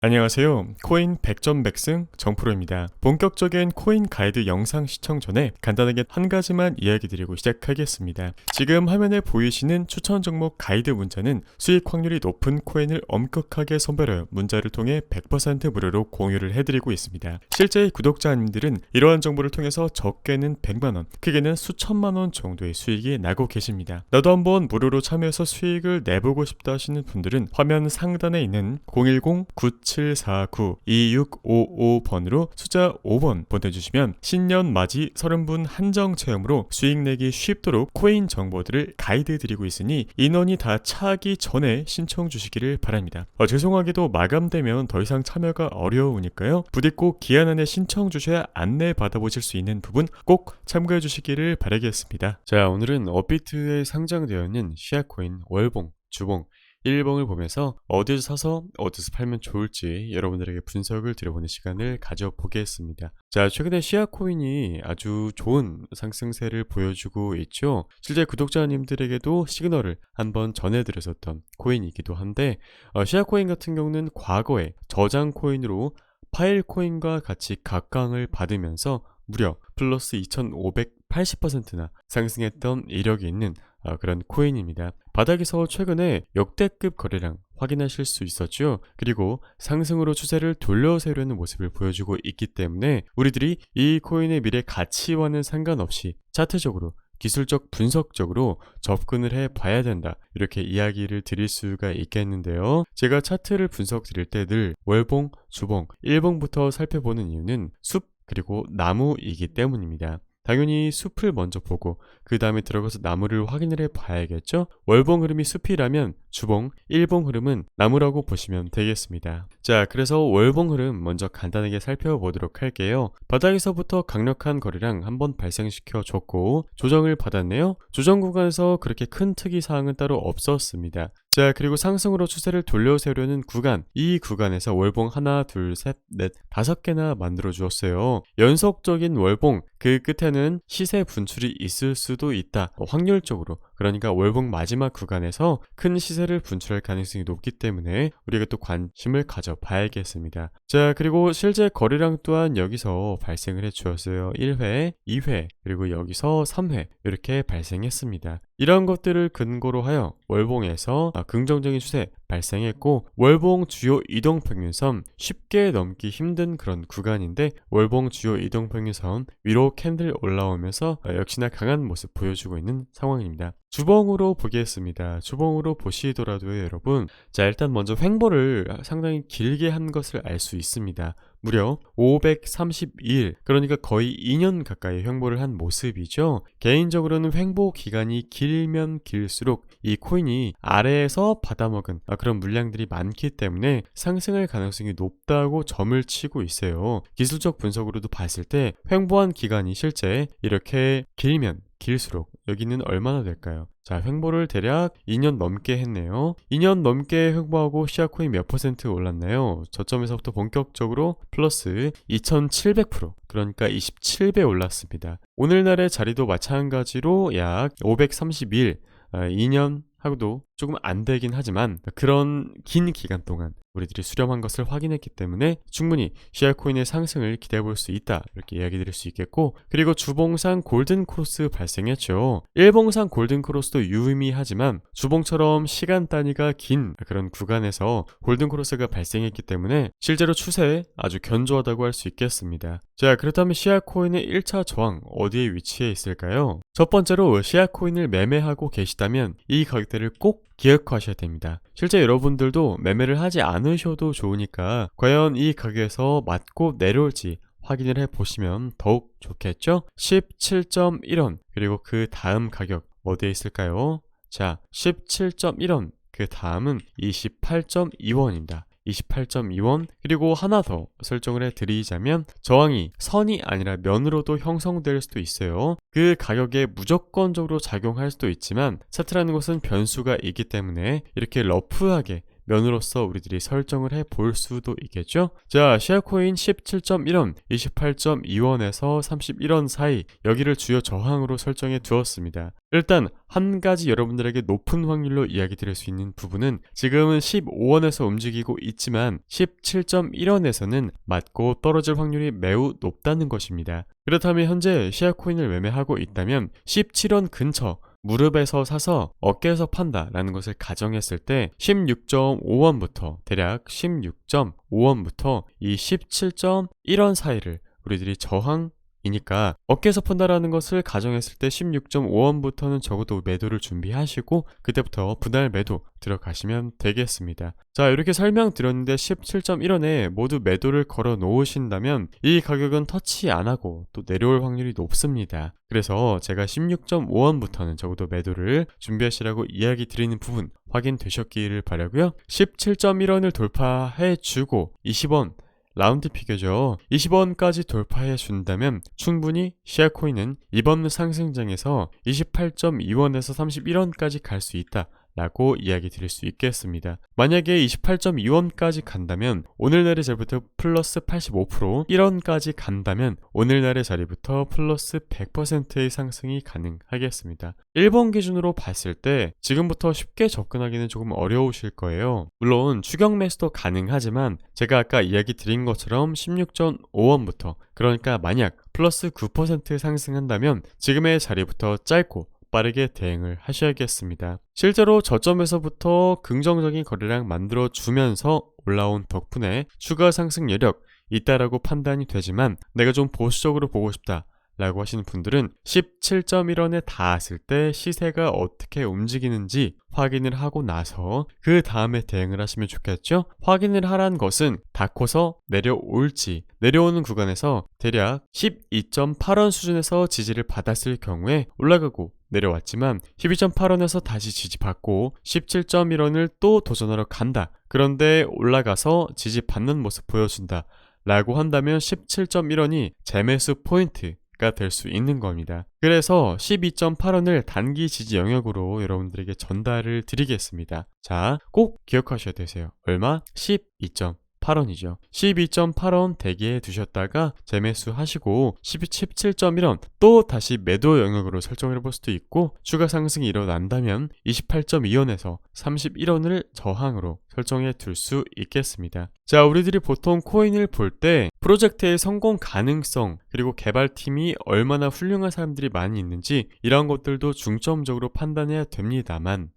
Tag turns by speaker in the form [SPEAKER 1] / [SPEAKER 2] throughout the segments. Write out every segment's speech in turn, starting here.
[SPEAKER 1] 안녕하세요. 코인 100점 백승 정프로입니다. 본격적인 코인 가이드 영상 시청 전에 간단하게 한 가지만 이야기 드리고 시작하겠습니다. 지금 화면에 보이시는 추천 종목 가이드 문자는 수익 확률이 높은 코인을 엄격하게 선별하여 문자를 통해 100% 무료로 공유를 해드리고 있습니다. 실제 구독자님들은 이러한 정보를 통해서 적게는 100만원, 크게는 수천만원 정도의 수익이 나고 계십니다. 나도 한번 무료로 참여해서 수익을 내보고 싶다 하시는 분들은 화면 상단에 있는 010-9749-2655번으로 숫자 5번 보내주시면 신년 맞이 30분 한정 체험으로 수익 내기 쉽도록 코인 정보들을 가이드 드리고 있으니 인원이 다 차기 전에 신청 주시기를 바랍니다. 죄송하게도 마감되면 더 이상 참여가 어려우니까요. 부디 꼭 기한 안에 신청 주셔야 안내 받아보실 수 있는 부분 꼭 참고해 주시기를 바라겠습니다. 자, 오늘은 업비트에 상장되어 있는 시아코인 월봉, 주봉, 일봉을 보면서 어디서 사서 어디서 팔면 좋을지 여러분들에게 분석을 드려보는 시간을 가져보겠습니다. 자, 최근에 시아코인이 아주 좋은 상승세를 보여주고 있죠. 실제 구독자님들에게도 시그널을 한번 전해드렸었던 코인이기도 한데 시아코인 같은 경우는 과거에 저장 코인으로 파일 코인과 같이 각광을 받으면서 무려 플러스 2580%나 상승했던 이력이 있는 그런 코인입니다. 바닥에서 최근에 역대급 거래량 확인하실 수 있었죠. 그리고 상승으로 추세를 돌려세우려는 모습을 보여주고 있기 때문에 우리들이 이 코인의 미래 가치와는 상관없이 차트적으로 기술적 분석적으로 접근을 해 봐야 된다, 이렇게 이야기를 드릴 수가 있겠는데요. 제가 차트를 분석 드릴 때 늘 월봉, 주봉, 일봉부터 살펴보는 이유는 숲 그리고 나무이기 때문입니다. 당연히 숲을 먼저 보고 그 다음에 들어가서 나무를 확인을 해 봐야겠죠. 월봉 흐름이 숲이라면 주봉, 일봉 흐름은 나무라고 보시면 되겠습니다. 자, 그래서 월봉 흐름 먼저 간단하게 살펴보도록 할게요. 바닥에서부터 강력한 거래량 한번 발생시켜 줬고 조정을 받았네요. 조정 구간에서 그렇게 큰 특이 사항은 따로 없었습니다. 자, 그리고 상승으로 추세를 돌려세우려는 구간, 이 구간에서 월봉 하나, 둘, 셋, 넷, 5개나 만들어 주었어요. 연속적인 월봉, 그 끝에는 시세 분출이 있을 수도 있다. 확률적으로, 그러니까 월봉 마지막 구간에서 큰 시세를 분출할 가능성이 높기 때문에 우리가 또 관심을 가져봐야겠습니다. 자, 그리고 실제 거래량 또한 여기서 발생을 해 주었어요. 1회, 2회, 그리고 여기서 3회 이렇게 발생했습니다. 이런 것들을 근거로 하여 월봉에서 긍정적인 추세 발생했고, 월봉 주요 이동평균선 쉽게 넘기 힘든 그런 구간인데 월봉 주요 이동평균선 위로 캔들 올라오면서 역시나 강한 모습 보여주고 있는 상황입니다. 주봉으로 보겠습니다. 주봉으로 보시더라도요, 여러분. 자, 일단 먼저 횡보를 상당히 길게 한 것을 알 수 있습니다. 무려 532일, 그러니까 거의 2년 가까이 횡보를 한 모습이죠. 개인적으로는 횡보 기간이 길면 길수록 이 코인이 아래에서 받아먹은 그런 물량들이 많기 때문에 상승할 가능성이 높다고 점을 치고 있어요. 기술적 분석으로도 봤을 때 횡보한 기간이 실제 이렇게 길면 길수록 여기는 얼마나 될까요? 자, 횡보를 대략 2년 넘게 했네요. 2년 넘게 횡보하고 시아코인 몇 퍼센트 올랐나요? 저점에서부터 본격적으로 플러스 2700%, 그러니까 27배 올랐습니다. 오늘날의 자리도 마찬가지로 약 532일, 2년 하고도 조금 안 되긴 하지만 그런 긴 기간 동안 우리들이 수렴한 것을 확인했기 때문에 충분히 시알코인의 상승을 기대해 볼 수 있다, 이렇게 이야기 드릴 수 있겠고, 그리고 주봉상 골든크로스 발생했죠. 일봉상 골든크로스도 유의미하지만 주봉처럼 시간 단위가 긴 그런 구간에서 골든크로스가 발생했기 때문에 실제로 추세에 아주 견조하다고 할 수 있겠습니다. 자, 그렇다면 시알코인의 1차 저항 어디에 위치해 있을까요? 첫 번째로 시알코인을 매매하고 계시다면 이 가격대를 꼭 기억하셔야 됩니다. 실제 여러분들도 매매를 하지 않으셔도 좋으니까 과연 이 가격에서 맞고 내려올지 확인을 해보시면 더욱 좋겠죠? 17.1원, 그리고 그 다음 가격 어디에 있을까요? 자, 17.1원, 그 다음은 28.2원입니다. 28.2원, 그리고 하나 더 설정을 해드리자면 저항이 선이 아니라 면으로도 형성될 수도 있어요. 그 가격에 무조건적으로 작용할 수도 있지만 차트라는 것은 변수가 있기 때문에 이렇게 러프하게 면으로서 우리들이 설정을 해 볼 수도 있겠죠. 자, 시아코인 17.1원, 28.2원에서 31원 사이 여기를 주요 저항으로 설정해 두었습니다. 일단 한 가지 여러분들에게 높은 확률로 이야기 드릴 수 있는 부분은 지금은 15원에서 움직이고 있지만 17.1원에서는 맞고 떨어질 확률이 매우 높다는 것입니다. 그렇다면 현재 시아코인을 매매하고 있다면 17원 근처 무릎에서 사서 어깨에서 판다 라는 것을 가정했을 때 16.5원부터 대략 16.5원부터 이 17.1원 사이를 우리들이 저항이니까 어깨에서 판다라는 것을 가정했을 때 16.5원부터는 적어도 매도를 준비하시고 그때부터 분할 매도 들어가시면 되겠습니다. 자, 이렇게 설명드렸는데 17.1원에 모두 매도를 걸어 놓으신다면 이 가격은 터치 안 하고 또 내려올 확률이 높습니다. 그래서 제가 16.5원부터는 적어도 매도를 준비하시라고 이야기 드리는 부분 확인되셨기를 바라고요. 17.1원을 돌파해주고 20원 라운드 피겨죠. 20원까지 돌파해 준다면 충분히 시아코인은 이번 상승장에서 28.2원에서 31원까지 갈 수 있다 라고 이야기 드릴 수 있겠습니다. 만약에 28.2원까지 간다면 오늘날의 자리부터 플러스 85%, 1원까지 간다면 오늘날의 자리부터 플러스 100%의 상승이 가능하겠습니다. 1번 기준으로 봤을 때 지금부터 쉽게 접근하기는 조금 어려우실 거예요. 물론 추격 매수도 가능하지만 제가 아까 이야기 드린 것처럼 16.5원부터 그러니까 만약 플러스 9% 상승한다면 지금의 자리부터 짧고 빠르게 대응을 하셔야겠습니다. 실제로 저점에서부터 긍정적인 거래량 만들어주면서 올라온 덕분에 추가 상승 여력 있다라고 판단이 되지만 내가 좀 보수적으로 보고 싶다 라고 하시는 분들은 17.1원에 닿았을 때 시세가 어떻게 움직이는지 확인을 하고 나서 그 다음에 대응을 하시면 좋겠죠. 확인을 하란 것은 닿고서 내려올지 내려오는 구간에서 대략 12.8원 수준에서 지지를 받았을 경우에 올라가고 내려왔지만 12.8원에서 다시 지지받고 17.1원을 또 도전하러 간다. 그런데 올라가서 지지받는 모습 보여준다 라고 한다면 17.1원이 재매수 포인트 될 수 있는 겁니다. 그래서 12.8원을 단기 지지 영역으로 여러분들에게 전달을 드리겠습니다. 자, 꼭 기억하셔야 되세요. 얼마? 12.8원이죠. 12.8원 대기에 두셨다가 재매수 하시고 17.1원 또 다시 매도 영역으로 설정을 해볼 수도 있고 추가 상승이 일어난다면 28.2원에서 31원을 저항으로 설정해 둘 수 있겠습니다. 자, 우리들이 보통 코인을 볼 때 프로젝트의 성공 가능성 그리고 개발팀이 얼마나 훌륭한 사람들이 많이 있는지 이런 것들도 중점적으로 판단해야 됩니다만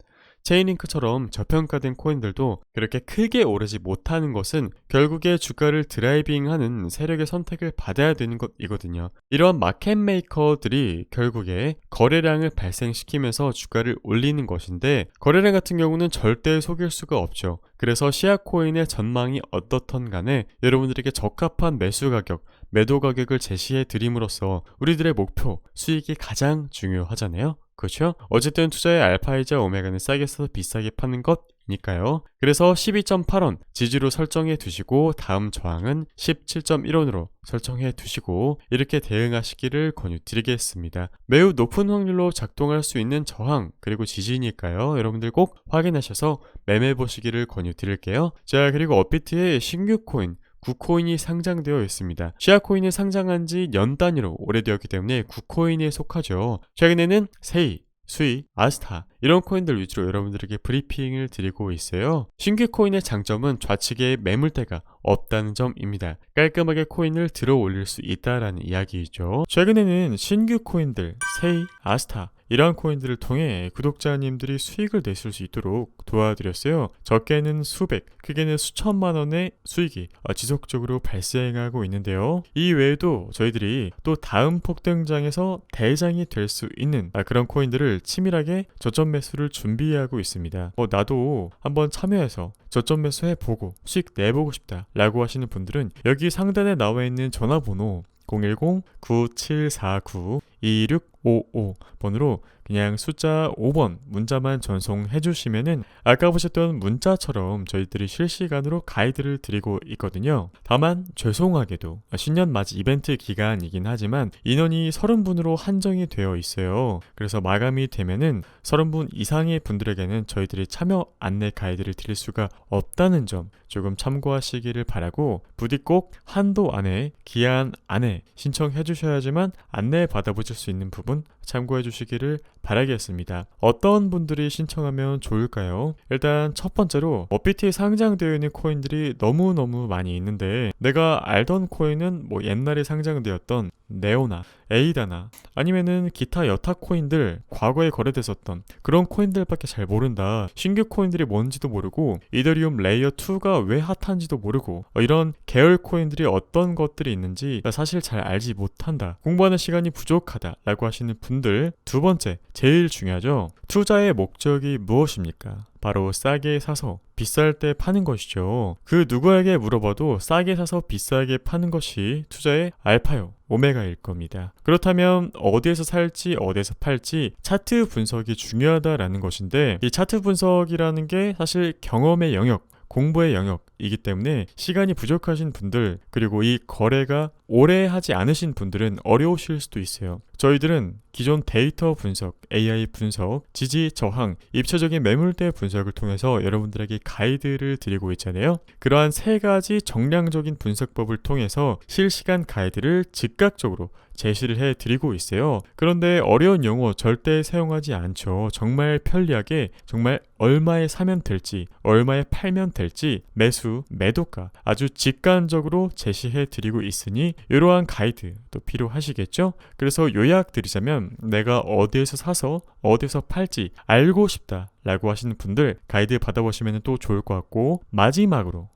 [SPEAKER 1] 체인링크처럼 저평가된 코인들도 그렇게 크게 오르지 못하는 것은 결국에 주가를 드라이빙하는 세력의 선택을 받아야 되는 것이거든요. 이러한 마켓 메이커들이 결국에 거래량을 발생시키면서 주가를 올리는 것인데 거래량 같은 경우는 절대 속일 수가 없죠. 그래서 시아코인의 전망이 어떻든 간에 여러분들에게 적합한 매수 가격, 매도 가격을 제시해 드림으로써 우리들의 목표, 수익이 가장 중요하잖아요. 그렇죠? 어쨌든 투자의 알파이자 오메가는 싸게 사서 비싸게 파는 것이니까요. 그래서 12.8원 지지로 설정해 두시고 다음 저항은 17.1원으로 설정해 두시고 이렇게 대응하시기를 권유드리겠습니다. 매우 높은 확률로 작동할 수 있는 저항 그리고 지지니까요. 여러분들 꼭 확인하셔서 매매 보시기를 권유드릴게요. 자, 그리고 업비트의 신규 코인 구코인이 상장되어 있습니다. 시아코인은 상장한 지 년 단위로 오래되었기 때문에 구코인에 속하죠. 최근에는 세이, 수이, 아스타 이런 코인들 위주로 여러분들에게 브리핑을 드리고 있어요. 신규 코인의 장점은 좌측에 매물대가 없다는 점입니다. 깔끔하게 코인을 들어 올릴 수 있다라는 이야기이죠. 최근에는 신규 코인들 세이, 아스타 이러한 코인들을 통해 구독자님들이 수익을 내실 수 있도록 도와드렸어요. 적게는 수백, 크게는 수천만 원의 수익이 지속적으로 발생하고 있는데요. 이 외에도 저희들이 또 다음 폭등장에서 대장이 될 수 있는 그런 코인들을 치밀하게 저점 매수를 준비하고 있습니다. 나도 한번 참여해서 저점 매수 해보고 수익 내보고 싶다 라고 하시는 분들은 여기 상단에 나와 있는 전화번호 010-9749-26 55번으로 그냥 숫자 5번 문자만 전송해 주시면은 아까 보셨던 문자처럼 저희들이 실시간으로 가이드를 드리고 있거든요. 다만 죄송하게도 신년 맞이 이벤트 기간이긴 하지만 인원이 30분으로 한정이 되어 있어요. 그래서 마감이 되면은 30분 이상의 분들에게는 저희들이 참여 안내 가이드를 드릴 수가 없다는 점 조금 참고하시기를 바라고, 부디 꼭 한도 안에 기한 안에 신청해 주셔야지만 안내 받아보실 수 있는 부분 참고해 주시기를 바라겠습니다. 어떤 분들이 신청하면 좋을까요? 일단 첫 번째로 업비트에 상장되어 있는 코인들이 너무너무 많이 있는데, 내가 알던 코인은 뭐 옛날에 상장되었던 네오나 에이다나 아니면은 기타 여타 코인들, 과거에 거래됐었던 그런 코인들밖에 잘 모른다, 신규 코인들이 뭔지도 모르고 이더리움 레이어 2가 왜 핫한지도 모르고 이런 계열 코인들이 어떤 것들이 있는지 사실 잘 알지 못한다, 공부하는 시간이 부족하다 라고 하시는 분들, 두 번째 제일 중요하죠. 투자의 목적이 무엇입니까? 바로 싸게 사서 비쌀 때 파는 것이죠. 그 누구에게 물어봐도 싸게 사서 비싸게 파는 것이 투자의 알파요 오메가일 겁니다. 그렇다면 어디에서 살지 어디에서 팔지 차트 분석이 중요하다라는 것인데, 이 차트 분석이라는 게 사실 경험의 영역, 공부의 영역이기 때문에 시간이 부족하신 분들, 그리고 이 거래가 오래 하지 않으신 분들은 어려우실 수도 있어요. 저희들은 기존 데이터 분석, AI 분석, 지지, 저항, 입체적인 매물대 분석을 통해서 여러분들에게 가이드를 드리고 있잖아요. 그러한 세 가지 정량적인 분석법을 통해서 실시간 가이드를 즉각적으로 제시를 해드리고 있어요. 그런데 어려운 용어 절대 사용하지 않죠. 정말 편리하게, 정말 얼마에 사면 될지, 얼마에 팔면 될지, 매수, 매도가 아주 직관적으로 제시해드리고 있으니 이러한 가이드 또 필요하시겠죠? 그래서 요약드리자면, 내가 어디에서 사서 어디에서 팔지 알고 싶다 라고 하시는 분들 가이드 받아보시면 또 좋을 것 같고, 마지막으로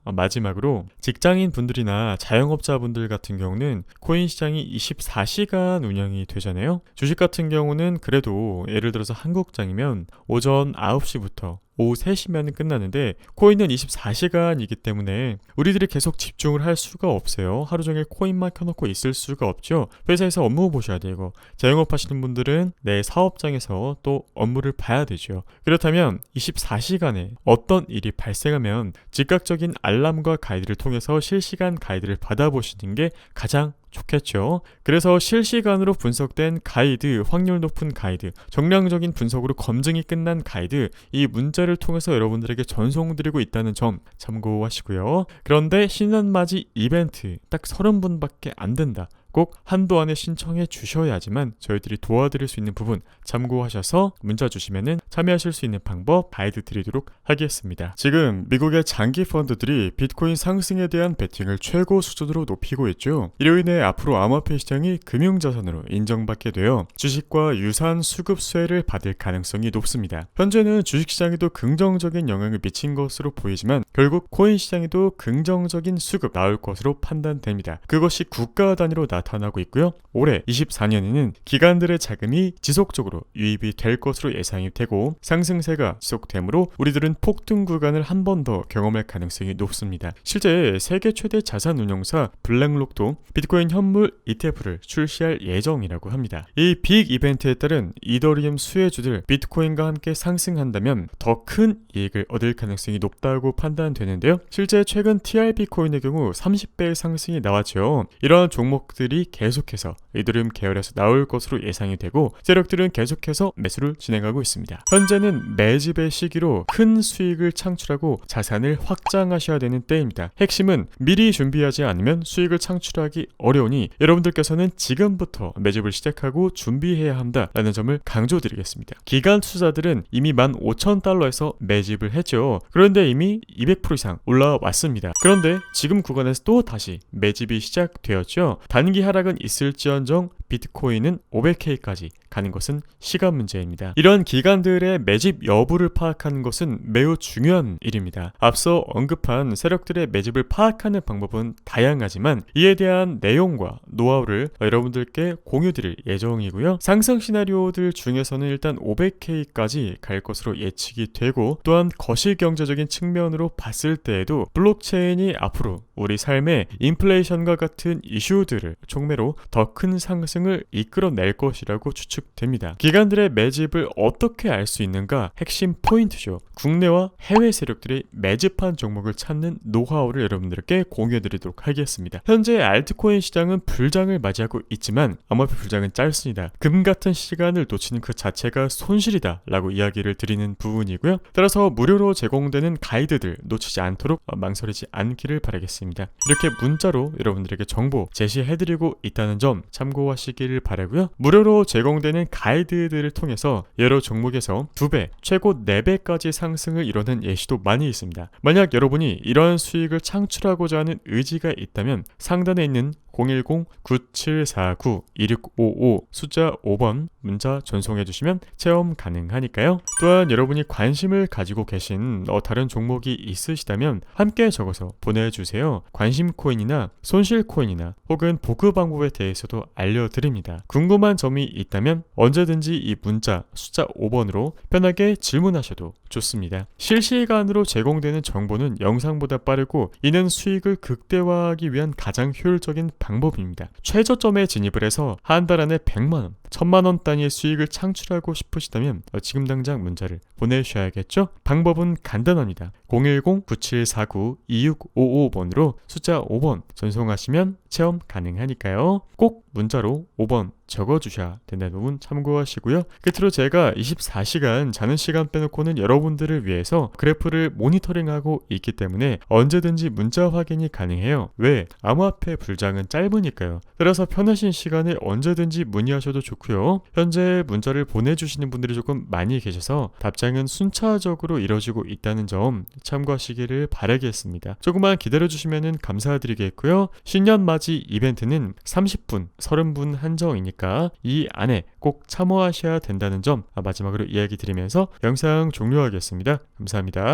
[SPEAKER 1] 직장인 분들이나 자영업자분들 같은 경우는 코인 시장이 24시간 운영이 되잖아요. 주식 같은 경우는 그래도 예를 들어서 한국장이면 오전 9시부터 오후 3시면 끝나는데, 코인은 24시간이기 때문에 우리들이 계속 집중을 할 수가 없어요. 하루 종일 코인만 켜놓고 있을 수가 없죠. 회사에서 업무 보셔야 되고, 자영업 하시는 분들은 내 사업장에서 또 업무를 봐야 되죠. 그렇다면 24시간에 어떤 일이 발생하면 즉각적인 알람과 가이드를 통해서 실시간 가이드를 받아보시는 게 가장 좋겠죠. 그래서 실시간으로 분석된 가이드, 확률 높은 가이드, 정량적인 분석으로 검증이 끝난 가이드, 이 문자를 통해서 여러분들에게 전송드리고 있다는 점 참고하시고요. 그런데 신년맞이 이벤트 딱 30분밖에 안 된다, 꼭 한도 안에 신청해 주셔야지만 저희들이 도와드릴 수 있는 부분 참고하셔서 문자 주시면은 참여하실 수 있는 방법 가이드 드리도록 하겠습니다. 지금 미국의 장기 펀드들이 비트코인 상승에 대한 베팅을 최고 수준으로 높이고 있죠. 이로 인해 앞으로 암호화폐 시장이 금융자산으로 인정받게 되어 주식과 유사한 수급 수혜를 받을 가능성이 높습니다. 현재는 주식시장에도 긍정적인 영향을 미친 것으로 보이지만 결국 코인 시장에도 긍정적인 수급 나올 것으로 판단됩니다. 그것이 국가 단위로 나타나고 있고요. 올해 24년에는 기관들의 자금이 지속적으로 유입이 될 것으로 예상이 되고, 상승세가 지속되므로 우리들은 폭등 구간을 한 번 더 경험할 가능성이 높습니다. 실제 세계 최대 자산 운용사 블랙록도 비트코인 현물 ETF를 출시할 예정이라고 합니다. 이 빅 이벤트에 따른 이더리움 수혜주들 비트코인과 함께 상승한다면 더 큰 이익을 얻을 가능성이 높다고 판단되는데요. 실제 최근 TRB 코인의 경우 30배의 상승이 나왔죠. 이러한 종목들이 계속해서 이더리움 계열에서 나올 것으로 예상이 되고, 세력들은 계속해서 매수를 진행하고 있습니다. 현재는 매집의 시기로 큰 수익을 창출하고 자산을 확장하셔야 되는 때입니다. 핵심은 미리 준비하지 않으면 수익을 창출하기 어려우니 여러분들께서는 지금부터 매집을 시작하고 준비해야 한다라는 점을 강조드리겠습니다. 기관 투자들은 이미 15,000달러에서 매집을 했죠. 그런데 이미 200% 이상 올라왔습니다. 그런데 지금 구간에서 또 다시 매집이 시작되었죠. 단기 하락은 있을지언정 비트코인은 500K까지 가는 것은 시간 문제입니다. 이런 기관들의 매집 여부를 파악하는 것은 매우 중요한 일입니다. 앞서 언급한 세력들의 매집을 파악하는 방법은 다양하지만 이에 대한 내용과 노하우를 여러분들께 공유드릴 예정이고요. 상승 시나리오들 중에서는 일단 500K까지 갈 것으로 예측이 되고, 또한 거시경제적인 측면으로 봤을 때에도 블록체인이 앞으로 우리 삶에 인플레이션과 같은 이슈들을 촉매로 더 큰 상승 상승을 이끌어낼 것이라고 추측됩니다. 기관들의 매집을 어떻게 알 수 있는가? 핵심 포인트죠. 국내와 해외 세력들이 매집한 종목을 찾는 노하우를 여러분들께 공유해드리도록 하겠습니다. 현재 알트코인 시장은 불장을 맞이하고 있지만 암호화폐 불장은 짧습니다. 금 같은 시간을 놓치는 그 자체가 손실이다 라고 이야기를 드리는 부분이고요. 따라서 무료로 제공되는 가이드들 놓치지 않도록 망설이지 않기를 바라겠습니다. 이렇게 문자로 여러분들에게 정보 제시해드리고 있다는 점 참고하시길 바라고요. 무료로 제공되는 가이드들을 통해서 여러 종목에서 2배, 최고 4배까지 상승을 이뤄낸 예시도 많이 있습니다. 만약 여러분이 이러한 수익을 창출하고자 하는 의지가 있다면 상단에 있는 010-9749-2655 숫자 5번 문자 전송해 주시면 체험 가능하니까요. 또한 여러분이 관심을 가지고 계신 다른 종목이 있으시다면 함께 적어서 보내주세요. 관심 코인이나 손실 코인이나 혹은 보급 방법에 대해서도 알려드립니다. 궁금한 점이 있다면 언제든지 이 문자 숫자 5번으로 편하게 질문하셔도 좋습니다. 실시간으로 제공되는 정보는 영상보다 빠르고 이는 수익을 극대화하기 위한 가장 효율적인 방법입니다. 최저점에 진입을 해서 한 달 안에 100만원, 1000만원 단위의 수익을 창출하고 싶으시다면 지금 당장 문자를 보내주셔야겠죠? 방법은 간단합니다. 010-9749-2655번으로 숫자 5번 전송하시면 체험 가능하니까요. 꼭 문자로 5번 적어주셔야 된다는 부분 참고하시고요. 끝으로 제가 24시간 자는 시간 빼놓고는 여러분들을 위해서 그래프를 모니터링하고 있기 때문에 언제든지 문자 확인이 가능해요. 왜? 암호화폐 불장은 짧으니까요. 따라서 편하신 시간에 언제든지 문의하셔도 좋고요. 현재 문자를 보내주시는 분들이 조금 많이 계셔서 답장은 순차적으로 이루어지고 있다는 점 참고하시기를 바라겠습니다. 조금만 기다려주시면 감사드리겠고요. 신년 맞이 이벤트는 30분, 30분 한정이니까 이 안에 꼭 참여하셔야 된다는 점 마지막으로 이야기 드리면서 영상 종료하겠습니다. 감사합니다.